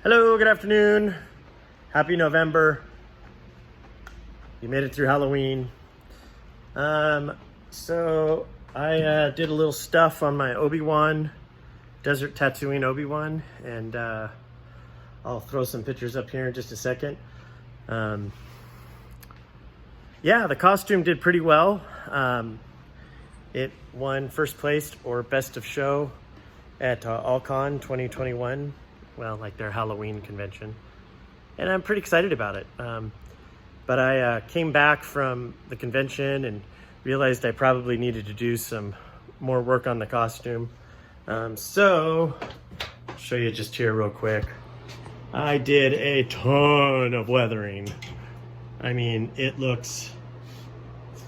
Hello, good afternoon. Happy November. You made it through Halloween. So I did a little stuff on my Obi Wan, Desert Tatooine Obi Wan, and I'll throw some pictures up here in just a second. Yeah, the costume did pretty well. It won first place or best of show at All-Con 2021. Well, like their Halloween convention. And I'm pretty excited about it. But I came back from the convention and realized I probably needed to do some more work on the costume. So, I'll show you just here real quick. I did a ton of weathering. I mean, it looks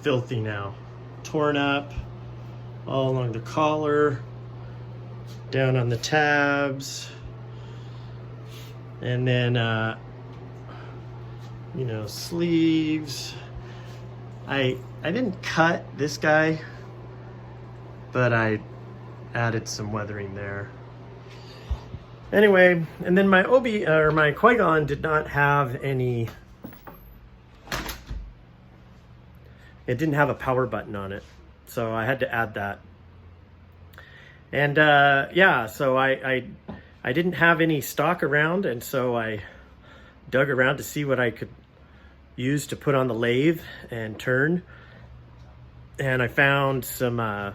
filthy now. Torn up all along the collar, down on the tabs, and then sleeves. I didn't cut this guy, but I added some weathering there. Anyway, and then my Qui Gon did not have any. It didn't have a power button on it, so I had to add that. And yeah, so I didn't have any stock around, and so I dug around to see what I could use to put on the lathe and turn. And I found some, I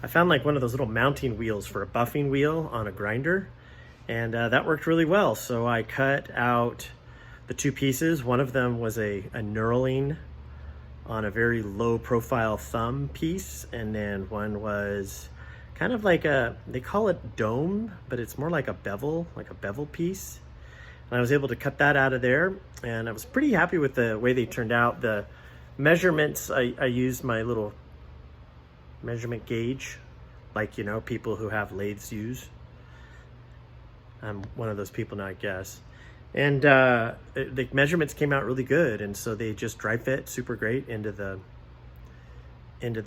found like one of those little mounting wheels for a buffing wheel on a grinder. And that worked really well. So I cut out the two pieces. One of them was a knurling on a very low profile thumb piece. And then one was kind of like they call it dome, but it's more like a bevel piece. And I was able to cut that out of there, and I was pretty happy with the way they turned out. The measurements, I used my little measurement gauge, like, people who have lathes use. I'm one of those people now, I guess. And the measurements came out really good, and so they just dry fit super great into the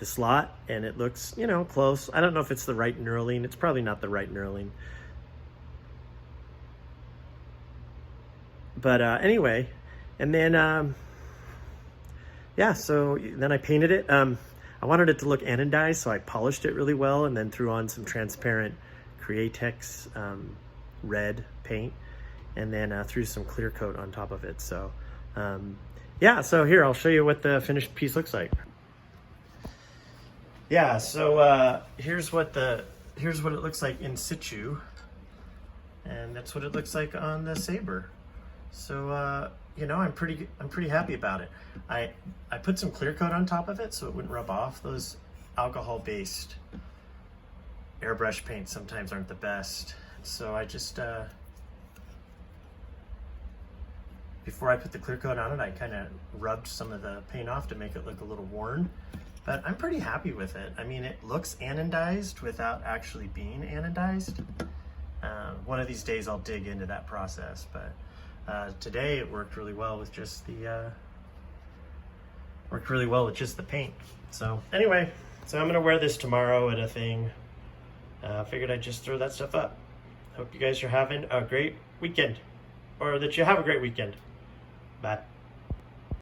slot, and it looks, close. I don't know if it's the right knurling. It's probably not the right knurling. But anyway, and then, yeah, so then I painted it. I wanted it to look anodized, so I polished it really well and then threw on some transparent Createx red paint, and then threw some clear coat on top of it. So, yeah, so here, I'll show you what the finished piece looks like. Yeah, so here's what it looks like in situ, and that's what it looks like on the saber. So I'm pretty happy about it. I put some clear coat on top of it so it wouldn't rub off. Those alcohol-based airbrush paints sometimes aren't the best. So I just before I put the clear coat on it, I kind of rubbed some of the paint off to make it look a little worn. But I'm pretty happy with it. I mean, it looks anodized without actually being anodized. One of these days I'll dig into that process, but today it worked really well with just the paint. So anyway, so I'm gonna wear this tomorrow at a thing. Figured I'd just throw that stuff up. Hope you guys are having a great weekend, or that you have a great weekend. Bye.